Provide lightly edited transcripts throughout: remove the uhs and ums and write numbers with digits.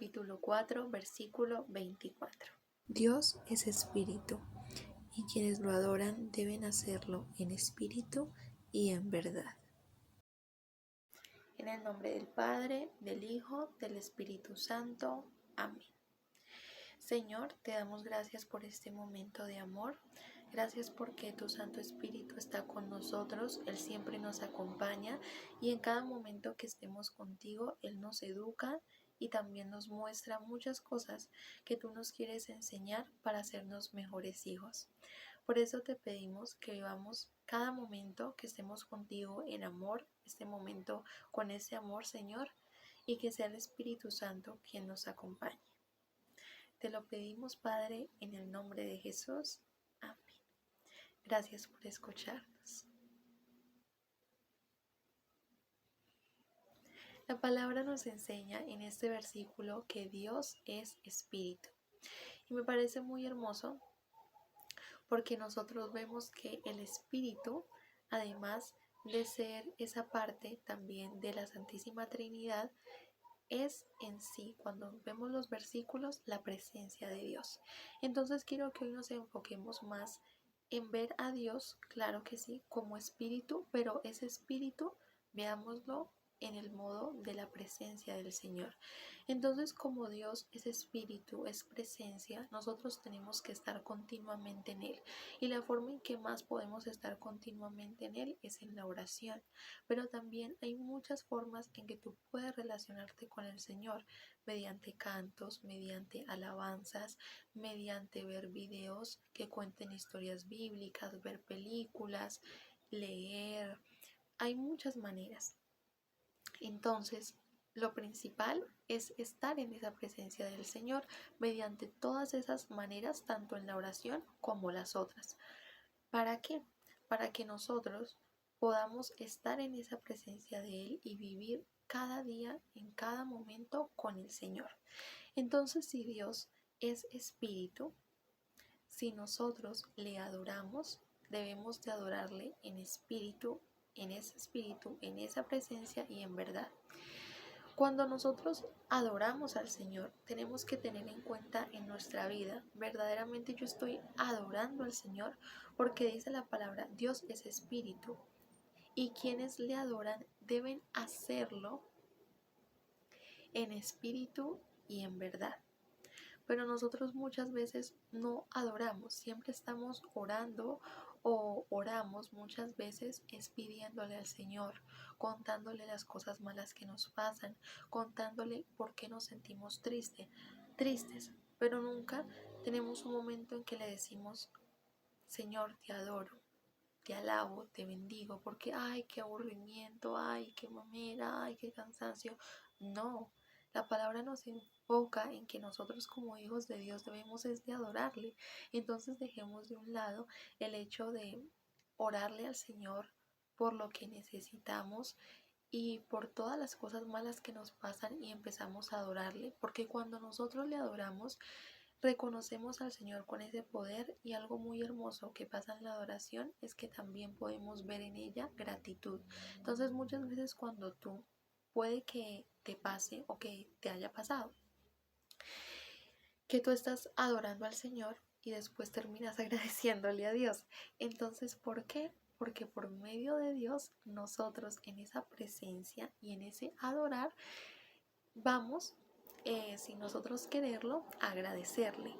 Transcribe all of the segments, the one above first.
capítulo 4, versículo 24. Dios es espíritu, y quienes lo adoran deben hacerlo en espíritu y en verdad. En el nombre del Padre, del Hijo, del Espíritu Santo. Amén. Señor, te damos gracias por este momento de amor. Gracias porque tu Santo Espíritu está con nosotros. Él siempre nos acompaña y en cada momento que estemos contigo, Él nos educa y también nos muestra muchas cosas que tú nos quieres enseñar para hacernos mejores hijos. Por eso te pedimos que vivamos cada momento que estemos contigo en amor, este momento con ese amor, Señor, y que sea el Espíritu Santo quien nos acompañe. Te lo pedimos, Padre, en el nombre de Jesús. Amén. Gracias por escucharnos. La palabra nos enseña en este versículo que Dios es espíritu. Y me parece muy hermoso porque nosotros vemos que el espíritu, además de ser esa parte también de la Santísima Trinidad, es en sí, cuando vemos los versículos, la presencia de Dios. Entonces quiero que hoy nos enfoquemos más en ver a Dios, claro que sí, como espíritu, pero ese espíritu, veámoslo en el modo de la presencia del Señor. Entonces, como Dios es espíritu, es presencia, nosotros tenemos que estar continuamente en Él. Y la forma en que más podemos estar continuamente en Él es en la oración. Pero también hay muchas formas en que tú puedes relacionarte con el Señor, mediante cantos, mediante alabanzas, mediante ver videos que cuenten historias bíblicas, ver películas, leer. Hay muchas maneras. Entonces, lo principal es estar en esa presencia del Señor mediante todas esas maneras, tanto en la oración como las otras. ¿Para qué? Para que nosotros podamos estar en esa presencia de Él y vivir cada día, en cada momento con el Señor. Entonces, si Dios es espíritu, si nosotros le adoramos, debemos de adorarle en espíritu, en ese espíritu, en esa presencia y en verdad. Cuando nosotros adoramos al Señor, tenemos que tener en cuenta en nuestra vida, verdaderamente yo estoy adorando al Señor, porque dice la palabra, Dios es espíritu, y quienes le adoran deben hacerlo en espíritu y en verdad. Pero nosotros muchas veces no adoramos, siempre estamos orando o oramos muchas veces es pidiéndole al Señor, contándole las cosas malas que nos pasan, contándole por qué nos sentimos tristes, pero nunca tenemos un momento en que le decimos, Señor, te adoro, te alabo, te bendigo, porque ay, qué aburrimiento, ay, qué mamera, ay, qué cansancio. No, la palabra nos enfoca en que nosotros como hijos de Dios debemos es de adorarle. Entonces dejemos de un lado el hecho de orarle al Señor por lo que necesitamos y por todas las cosas malas que nos pasan y empezamos a adorarle, porque cuando nosotros le adoramos, reconocemos al Señor con ese poder y algo muy hermoso que pasa en la adoración es que también podemos ver en ella gratitud. Entonces muchas veces cuando tú puede que te pase o que te haya pasado, que tú estás adorando al Señor y después terminas agradeciéndole a Dios. Entonces, ¿por qué? Porque por medio de Dios nosotros en esa presencia y en ese adorar vamos, sin nosotros quererlo, a agradecerle.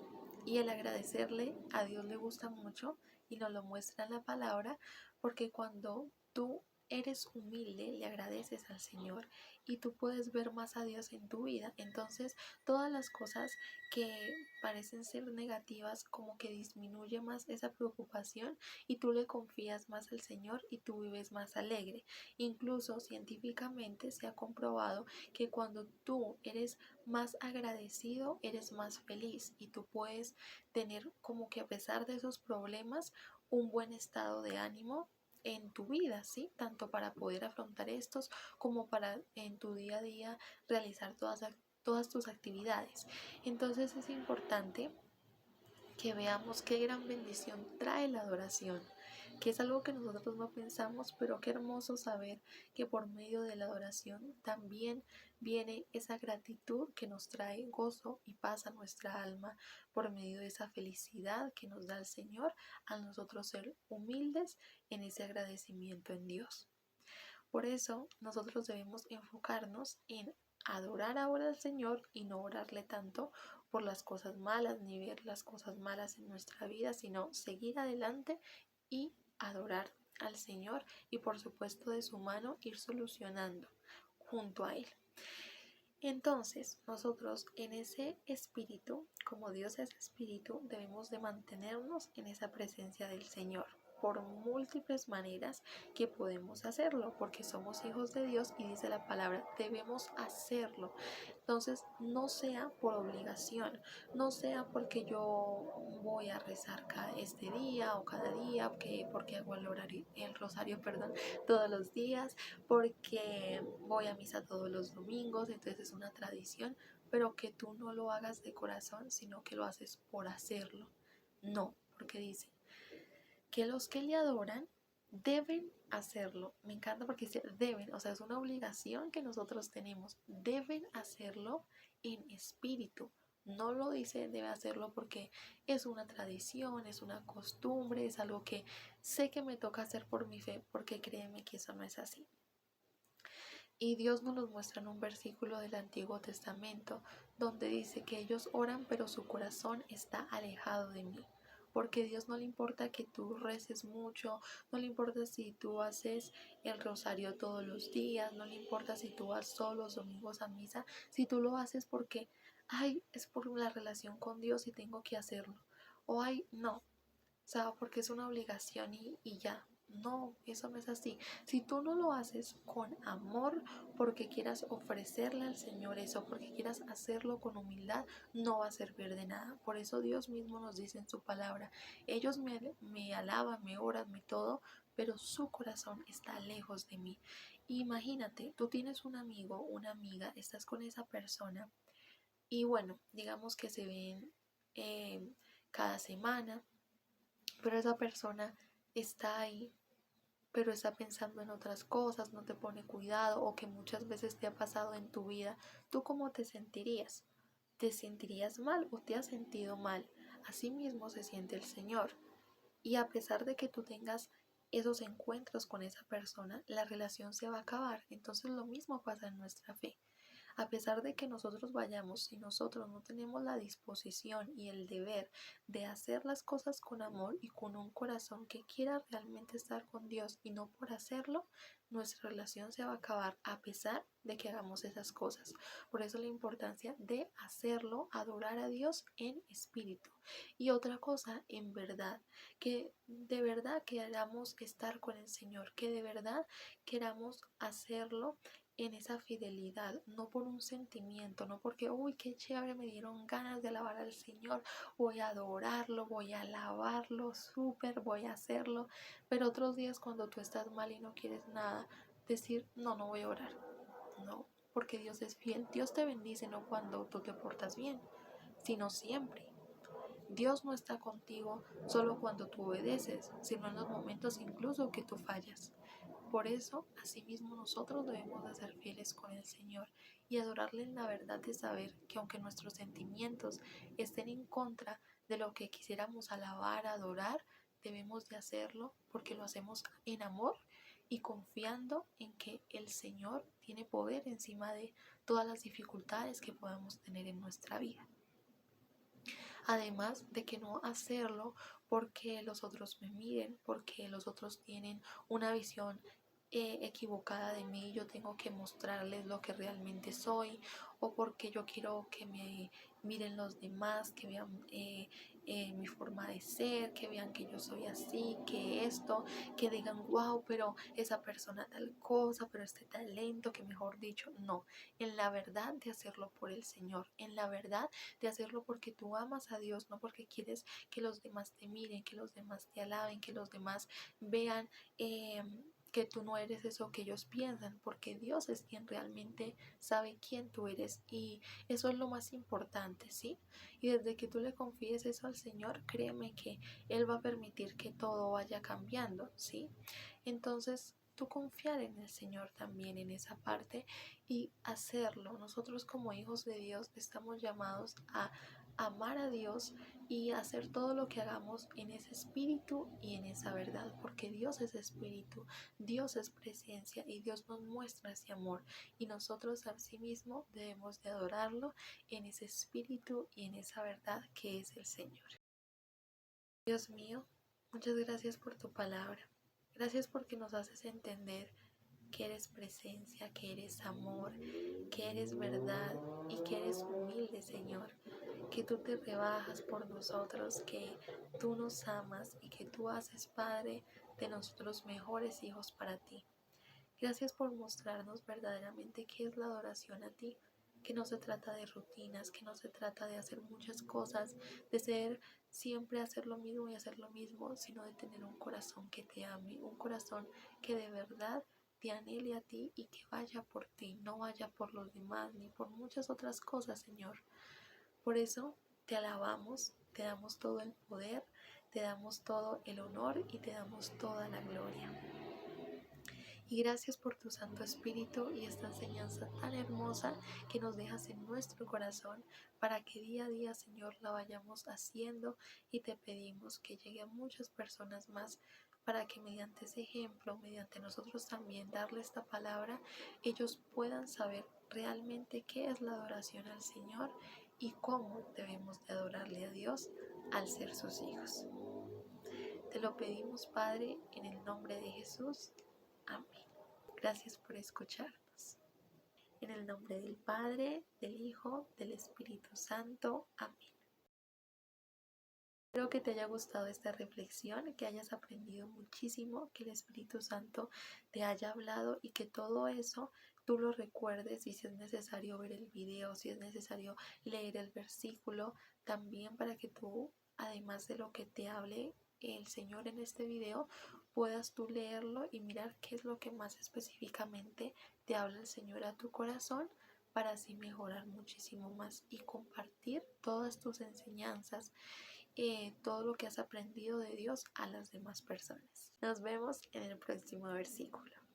Y el agradecerle a Dios le gusta mucho y nos lo muestra en la palabra, porque cuando tú eres humilde, le agradeces al Señor y tú puedes ver más a Dios en tu vida. Entonces, todas las cosas que parecen ser negativas, como que disminuye más esa preocupación y tú le confías más al Señor y tú vives más alegre. Incluso científicamente se ha comprobado que cuando tú eres más agradecido, eres más feliz y tú puedes tener como que a pesar de esos problemas, un buen estado de ánimo en tu vida, ¿sí? Tanto para poder afrontar estos como para en tu día a día realizar todas tus actividades. Entonces es importante que veamos qué gran bendición trae la adoración. que es algo que nosotros no pensamos, pero qué hermoso saber que por medio de la adoración también viene esa gratitud que nos trae gozo y paz a nuestra alma, por medio de esa felicidad que nos da el Señor a nosotros ser humildes en ese agradecimiento en Dios. Por eso nosotros debemos enfocarnos en adorar ahora al Señor y no orarle tanto por las cosas malas ni ver las cosas malas en nuestra vida, sino seguir adelante y adorar al Señor y por supuesto de su mano ir solucionando junto a Él. Entonces, nosotros en ese espíritu, como Dios es espíritu, debemos de mantenernos en esa presencia del Señor por múltiples maneras que podemos hacerlo, porque somos hijos de Dios y dice la palabra, debemos hacerlo. Entonces, no sea por obligación, no sea porque yo voy a rezar este día o cada día, porque hago el rosario, todos los días, porque voy a misa todos los domingos, entonces es una tradición, pero que tú no lo hagas de corazón, sino que lo haces por hacerlo. No, porque dice que los que le adoran deben hacerlo. Me encanta porque dice deben, o sea, es una obligación que nosotros tenemos. Deben hacerlo en espíritu. No lo dice debe hacerlo porque es una tradición, es una costumbre, es algo que sé que me toca hacer por mi fe, porque créeme que eso no es así. Y Dios nos los muestra en un versículo del Antiguo Testamento donde dice que ellos oran pero su corazón está alejado de mí. Porque a Dios no le importa que tú reces mucho, no le importa si tú haces el rosario todos los días, no le importa si tú vas todos los domingos a misa, si tú lo haces porque, ay, es por la relación con Dios y tengo que hacerlo. O ay, no, o sea, porque es una obligación y ya. No, eso no es así. Si tú no lo haces con amor, porque quieras ofrecerle al Señor eso, porque quieras hacerlo con humildad, no va a servir de nada. Por eso Dios mismo nos dice en su palabra, ellos me alaban, me oran, me todo, pero su corazón está lejos de mí. Imagínate, tú tienes un amigo, una amiga, estás con esa persona y bueno, digamos que se ven cada semana, pero esa persona está ahí, pero está pensando en otras cosas, no te pone cuidado o que muchas veces te ha pasado en tu vida, ¿tú cómo te sentirías? ¿Te sentirías mal o te has sentido mal? Así mismo se siente el Señor. Y a pesar de que tú tengas esos encuentros con esa persona, la relación se va a acabar. Entonces lo mismo pasa en nuestra fe. A pesar de que nosotros vayamos, si nosotros no tenemos la disposición y el deber de hacer las cosas con amor y con un corazón que quiera realmente estar con Dios y no por hacerlo, nuestra relación se va a acabar a pesar de que hagamos esas cosas. Por eso la importancia de hacerlo, adorar a Dios en espíritu. Y otra cosa, en verdad, que de verdad queramos estar con el Señor, que de verdad queramos hacerlo en esa fidelidad, no por un sentimiento, no porque, uy, qué chévere, me dieron ganas de alabar al Señor, voy a adorarlo, voy a alabarlo, súper, voy a hacerlo, pero otros días cuando tú estás mal y no quieres nada, decir, no, no voy a orar, no, porque Dios es fiel, Dios te bendice no cuando tú te portas bien, sino siempre. Dios no está contigo solo cuando tú obedeces, sino en los momentos incluso que tú fallas. Por eso, asimismo, nosotros debemos de ser fieles con el Señor y adorarle en la verdad de saber que aunque nuestros sentimientos estén en contra de lo que quisiéramos alabar, adorar, debemos de hacerlo porque lo hacemos en amor y confiando en que el Señor tiene poder encima de todas las dificultades que podamos tener en nuestra vida. Además de que no hacerlo porque los otros me miren, porque los otros tienen una visión equivocada de mí, yo tengo que mostrarles lo que realmente soy, o porque yo quiero que me miren los demás, que vean mi forma de ser, que vean que yo soy así, que esto, que digan, wow, pero esa persona tal cosa, pero este talento, que mejor dicho, no, en la verdad de hacerlo por el Señor, en la verdad de hacerlo porque tú amas a Dios, no porque quieres que los demás te miren, que los demás te alaben, que los demás vean que tú no eres eso que ellos piensan, porque Dios es quien realmente sabe quién tú eres y eso es lo más importante, ¿sí? Y desde que tú le confíes eso al Señor, créeme que Él va a permitir que todo vaya cambiando, ¿sí? Entonces, tú confiar en el Señor también en esa parte y hacerlo. Nosotros como hijos de Dios estamos llamados a amar a Dios y hacer todo lo que hagamos en ese espíritu y en esa verdad, porque Dios es espíritu, Dios es presencia y Dios nos muestra ese amor y nosotros asimismo debemos de adorarlo en ese espíritu y en esa verdad que es el Señor. Dios mío, muchas gracias por tu palabra. Gracias porque nos haces entender que eres presencia, que eres amor, que eres verdad y que eres humilde, Señor. Que tú te rebajas por nosotros, que tú nos amas y que tú haces, Padre, de nosotros mejores hijos para ti. Gracias por mostrarnos verdaderamente qué es la adoración a ti, que no se trata de rutinas, que no se trata de hacer muchas cosas, de ser siempre hacer lo mismo y hacer lo mismo, sino de tener un corazón que te ame, un corazón que de verdad te anhele a ti y que vaya por ti, no vaya por los demás ni por muchas otras cosas, Señor. Por eso te alabamos, te damos todo el poder, te damos todo el honor y te damos toda la gloria. Y gracias por tu Santo Espíritu y esta enseñanza tan hermosa que nos dejas en nuestro corazón para que día a día, Señor, la vayamos haciendo y te pedimos que llegue a muchas personas más para que mediante ese ejemplo, mediante nosotros también darle esta palabra, ellos puedan saber realmente qué es la adoración al Señor y cómo debemos de adorarle a Dios al ser sus hijos. Te lo pedimos, Padre, en el nombre de Jesús. Amén. Gracias por escucharnos. En el nombre del Padre, del Hijo, del Espíritu Santo. Amén. Espero que te haya gustado esta reflexión, que hayas aprendido muchísimo, que el Espíritu Santo te haya hablado y que todo eso tú lo recuerdes y si es necesario ver el video, si es necesario leer el versículo, también para que tú, además de lo que te hable el Señor en este video, puedas tú leerlo y mirar qué es lo que más específicamente te habla el Señor a tu corazón para así mejorar muchísimo más y compartir todas tus enseñanzas, todo lo que has aprendido de Dios a las demás personas. Nos vemos en el próximo versículo.